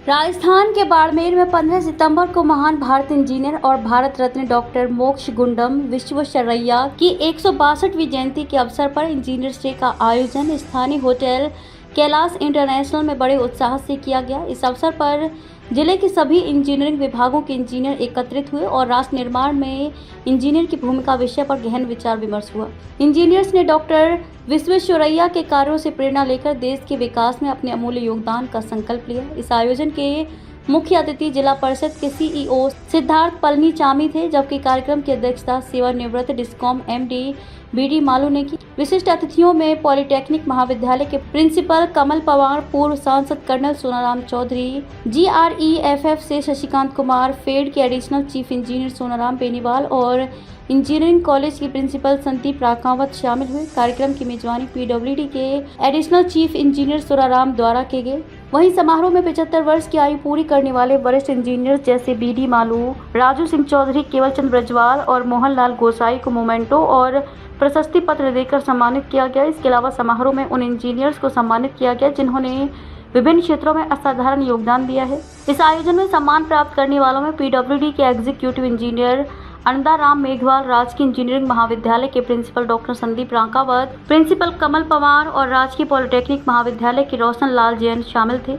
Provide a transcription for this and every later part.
राजस्थान के बाड़मेर में 15 सितंबर को महान भारत इंजीनियर और भारत रत्न डॉक्टर मोक्षगुंडम विश्वेश्वरैया की 162वीं जयंती के अवसर पर इंजीनियर्स डे का आयोजन स्थानीय होटल कैलाश इंटरनेशनल में बड़े उत्साह से किया गया। इस अवसर पर जिले के सभी इंजीनियरिंग विभागों के इंजीनियर एकत्रित हुए और राष्ट्र निर्माण में इंजीनियर की भूमिका विषय पर गहन विचार विमर्श हुआ। इंजीनियर्स ने डॉक्टर विश्वेश्वरैया के कार्यों से प्रेरणा लेकर देश के विकास में अपने अमूल्य योगदान का संकल्प लिया। इस आयोजन के मुख्य अतिथि जिला परिषद के सीईओ सिद्धार्थ पलनीचामी थे, जबकि कार्यक्रम की अध्यक्षता सेवानिवृत्त डिस्कॉम एमडी बीडी मालू ने की। विशिष्ट अतिथियों में पॉलिटेक्निक महाविद्यालय के प्रिंसिपल कमल पवार, पूर्व सांसद कर्नल सोनाराम चौधरी, GREFF से शशिकांत कुमार, फेड के additional chief engineer Sonaram Beniwal और इंजीनियरिंग कॉलेज की प्रिंसिपल संदीप राकावत शामिल हुए। कार्यक्रम की मेजबानी PWD के एडिशनल चीफ इंजीनियर सोनाराम द्वारा की गई। वहीं समारोह में 75 वर्ष की आयु पूरी करने वाले वरिष्ठ इंजीनियर्स जैसे BD मालू, राजू सिंह चौधरी, केवलचंद ब्रजवाल और मोहनलाल गोसाई को मोमेंटो और प्रशस्ति पत्र देकर सम्मानित किया गया। इसके अलावा समारोह में उन इंजीनियर्स को सम्मानित किया गया जिन्होंने विभिन्न क्षेत्रों में असाधारण योगदान दिया है। इस आयोजन में सम्मान प्राप्त करने वालों में PWD के एग्जीक्यूटिव इंजीनियर अनंदाराम मेघवाल, राजकीय इंजीनियरिंग महाविद्यालय के principal doctor Sandeep Rakawat, principal कमल पवार और राजकीय पॉलिटेक्निक महाविद्यालय के रोशन लाल जैन शामिल थे।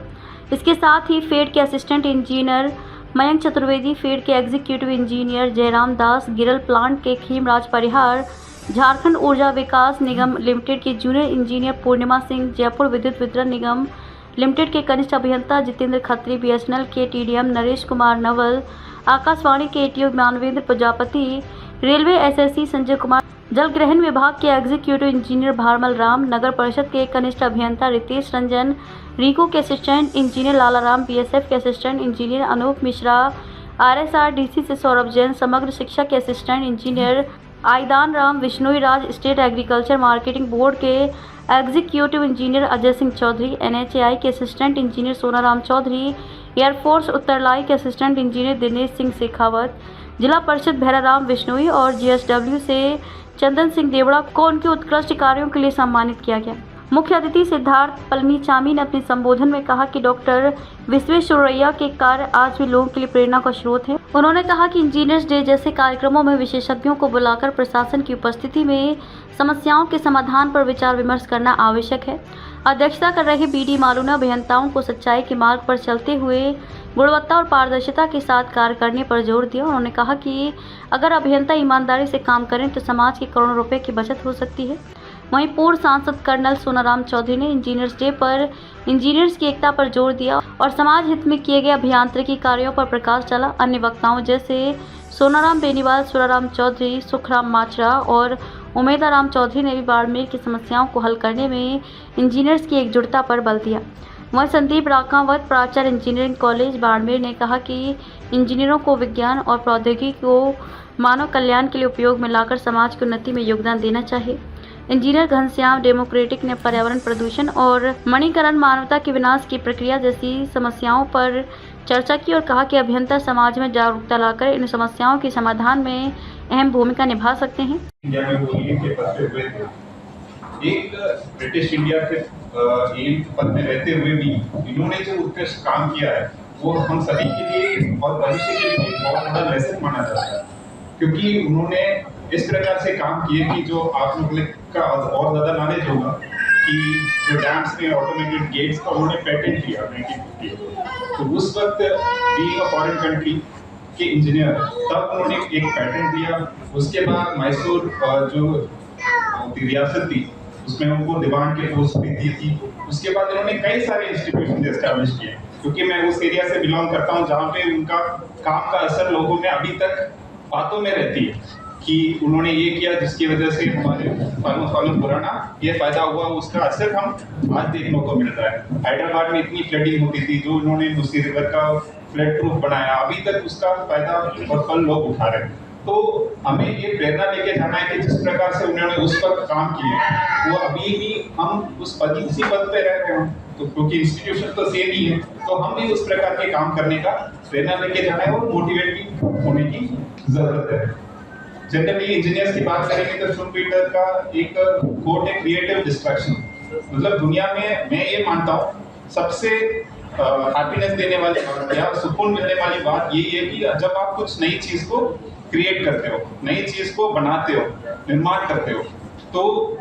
इसके साथ ही फेड के असिस्टेंट इंजीनियर मयंक चतुर्वेदी, फेड के executive engineer Jayram Das, Giral plant के खीमराज परिहार, झारखंड ऊर्जा विकास निगम लिमिटेड के जूनियर इंजीनियर पूर्णिमा सिंह, जयपुर विद्युत वितरण निगम लिमिटेड के कनिष्ठ अभियंता जितेंद्र खत्री, BSNL के TDM नरेश कुमार नवल, आकाशवाणी के ATO Manvendra Prajapati, railway SSC Sanjay Kumar, जल ग्रहण विभाग के एग्जीक्यूटिव इंजीनियर भारमल राम, नगर परिषद के कनिष्ठ अभियंता रितेश रंजन, रीको के असिस्टेंट इंजीनियर लालाराम, BSF के assistant engineer Anoop Mishra, RSRDC से सौरभ जैन, समग्र शिक्षा के assistant engineer Aidan Ram, Vishnoi Raj, state agriculture marketing board के executive engineer Ajay Singh Chaudhary, NHAI के assistant engineer Sonaram Chaudhary, air force Uttarlai के असिस्टेंट इंजीनियर दिनेश सिंह शेखावत, जिला परिषद भैराराम विश्नोई और GSW से चंदन सिंह देवड़ा को उनके उत्कृष्ट कार्यों के लिए सम्मानित किया गया। मुख्य अतिथि सिद्धार्थ पलनीचामी ने अपने संबोधन में कहा कि डॉक्टर विश्वेश्वरैया के कार्य आज भी लोगों के लिए प्रेरणा का स्रोत है। उन्होंने कहा कि इंजीनियर्स डे जैसे कार्यक्रमों में विशेषज्ञों को बुलाकर प्रशासन की उपस्थिति में समस्याओं के समाधान पर विचार विमर्श करना आवश्यक है। अध्यक्षता कर रहे BD मालू ने अभियंताओं को सच्चाई के मार्ग पर चलते हुए गुणवत्ता और पारदर्शिता के साथ कार्य करने पर जोर दिया। उन्होंने कहा कि अगर अभियंता ईमानदारी से काम करें तो समाज के करोड़ों रुपए की बचत हो सकती है। वहीं पूर्व सांसद कर्नल सोनाराम चौधरी ने इंजीनियर्स डे पर इंजीनियर्स की एकता पर जोर दिया और समाज हित में किए गए अभियांत्रिकी कार्यों पर प्रकाश डाला। अन्य वक्ताओं जैसे सोनाराम बेनीवाल, सुराराम चौधरी, सुखराम माचरा और उमेदाराम चौधरी ने भी बाड़मेर की समस्याओं को हल करने में इंजीनियर्स की एकजुटता पर बल दिया। वहीं संदीप राकावत, प्राचार्य इंजीनियरिंग कॉलेज बाड़मेर ने कहा कि इंजीनियरों को विज्ञान और प्रौद्योगिकी को मानव कल्याण के लिए उपयोग में लाकर समाज की उन्नति में योगदान देना चाहिए। इंजीनियर घनश्याम डेमोक्रेटिक ने पर्यावरण प्रदूषण और मणिकरण मानवता के विनाश की प्रक्रिया जैसी समस्याओं पर चर्चा की और कहा कि अभियंता समाज में जागरूकता लाकर इन समस्याओं के समाधान में अहम भूमिका निभा सकते हैं। इंडिया में वो एम के पद पे हुए थे। एक ब्रिटिश इंडिया के एम पद में रहते हुए भी इन्होंने जो उत्कृष्ट काम किया है वो हम सभी के लिए और भविष्य के लिए बहुत बड़ा लेसन माना जाता है, क्योंकि उन्होंने इस प्रकार से काम किए कि जो आप लोगों का और ज़्यादा नॉलेज होगा कि जो डैम्स में ऑटोमेटेड गेट्स का उन्होंने पेटेंट किया 1950। तो उस वक्त बीइंग अ फॉरेन कंट्री के इंजीनियर तब उन्होंने एक पेटेंट लिया। उसके बाद मैसूर जो रियासत थी उसमें उनको दीवान के पोस्ट भी दी थी। उसके बाद उन्होंने कई सारे इंस्टीट्यूशन एस्टैब्लिश किए, क्योंकि मैं उस एरिया से बिलोंग करता हूँ जहाँ पे उनका काम का असर लोगों में अभी तक बातों में रहती है कि उन्होंने ये किया जिसकी वजह से हमारे सालों पुराना ये फायदा हुआ, उसका असर हम आज देखने को मिल रहा है। हैदराबाद में इतनी फ्लडिंग होती थी, जो उन्होंने मूसी रिवर का फ्लड प्रूफ बनाया, अभी तक उसका फायदा और फल लोग उठा रहे हैं। तो हमें ये प्रेरणा लेके जाना है कि जिस प्रकार से उन्होंने उस वक्त काम किए वो अभी भी हम उसी पद पे रह रहे हैं। तो क्योंकि इंस्टीट्यूशन तो सेम ही है, तो हम भी उस प्रकार के काम करने का प्रेरणा लेके जाना है और मोटिवेट भी होने की जरूरत है। जनरली इंजीनियर्स की बात करेंगे तो शुम्पीटर का एक कोट है, क्रिएटिव डिस्ट्रक्शन। मतलब दुनिया में मैं ये मानता हूँ सबसे हैप्पीनेस देने वाली बात या सुकून मिलने वाली बात यही है कि जब आप कुछ नई चीज को क्रिएट करते हो, नई चीज को बनाते हो, निर्माण करते हो, तो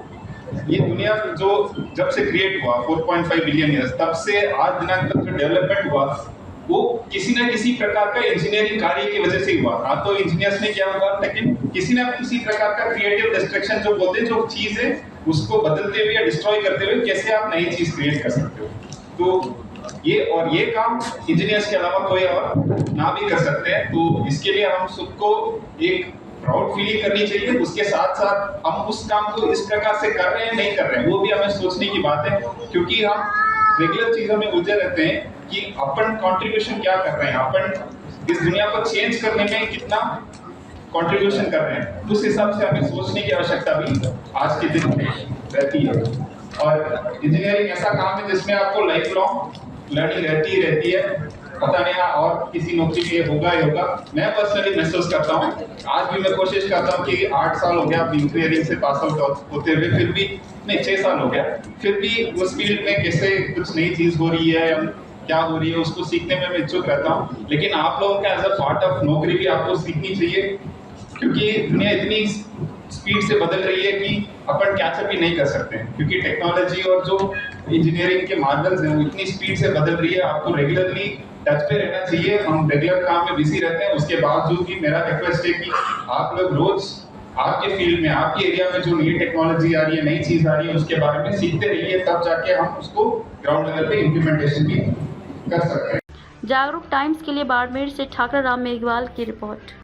ये दुनिया जो जब से क्रिएट हुआ 4.5 बिलियन ईयर्स, तब से आज दिनांक तक जो डेवलपमेंट हुआ वो किसी न किसी प्रकार का इंजीनियरिंग कार्य की वजह से हुआ। ना तो इंजीनियर्स ने किया होगा, लेकिन किसी न किसी प्रकार का क्रिएटिव डिस्ट्रक्शन जो बोलते हैं, जो चीज है उसको बदलते हुए या डिस्ट्रॉय करते हुए कैसे आप नई चीज क्रिएट कर सकते हो। तो ये काम इंजीनियर्स के अलावा कोई और ना भी कर सकते हैं। तो इसके लिए हम सबको एक प्राउड फीलिंग करनी चाहिए। उसके साथ साथ हम उस काम को इस प्रकार से कर रहे हैं नहीं कर रहे हैं वो भी हमें सोचने की बात है, क्योंकि हम रेगुलर चीजों में उलझे रहते हैं कि अपन कंट्रीब्यूशन क्या कर रहे हैं, अपन इस दुनिया को चेंज करने में कितना कंट्रीब्यूशन कर रहे हैं। उस हिसाब से हमें सोचने की आवश्यकता भी आज के दिन में रहती है। और इंजीनियरिंग ऐसा काम है जिसमें आपको लाइफ लॉन्ग लर्निंग रहती है। पता नहीं और किसी नौकरी के लिए होगा ही होगा। मैं पर्सनली महसूस करता हूँ, आज भी मैं कोशिश करता हूँ कि 8 साल हो गया इंजीनियरिंग से पास आउट होते हुए, फिर भी नहीं 6 साल हो गया, फिर भी उस फील्ड में कैसे कुछ नई चीज हो रही है, क्या हो रही है, उसको सीखने में मैं इच्छुक रहता हूँ। लेकिन आप लोगों का एज अ पार्ट ऑफ नौकरी भी आपको सीखनी चाहिए, क्योंकि दुनिया इतनी स्पीड से बदल रही है कि अपन कैचअप ही नहीं कर सकते हैं, क्योंकि टेक्नोलॉजी और जो इंजीनियरिंग के मार्वल्स हैं वो इतनी स्पीड से बदल रही है। आपको रेगुलरली टच पे रहना चाहिए। हम रेगुलर काम में बिजी रहते हैं, उसके बावजूद भी मेरा रिक्वेस्ट है कि आप लोग रोज आपके फील्ड में, आपके एरिया में जो नई टेक्नोलॉजी आ रही है, नई चीज आ रही है, उसके बारे में सीखते रहिए, तब जाके हम उसको ग्राउंड लेवल पे इम्प्लीमेंटेशन भी कर सकते हैं। जागरूक टाइम्स के लिए बाड़मेर से ठाकर राम मेघवाल की रिपोर्ट।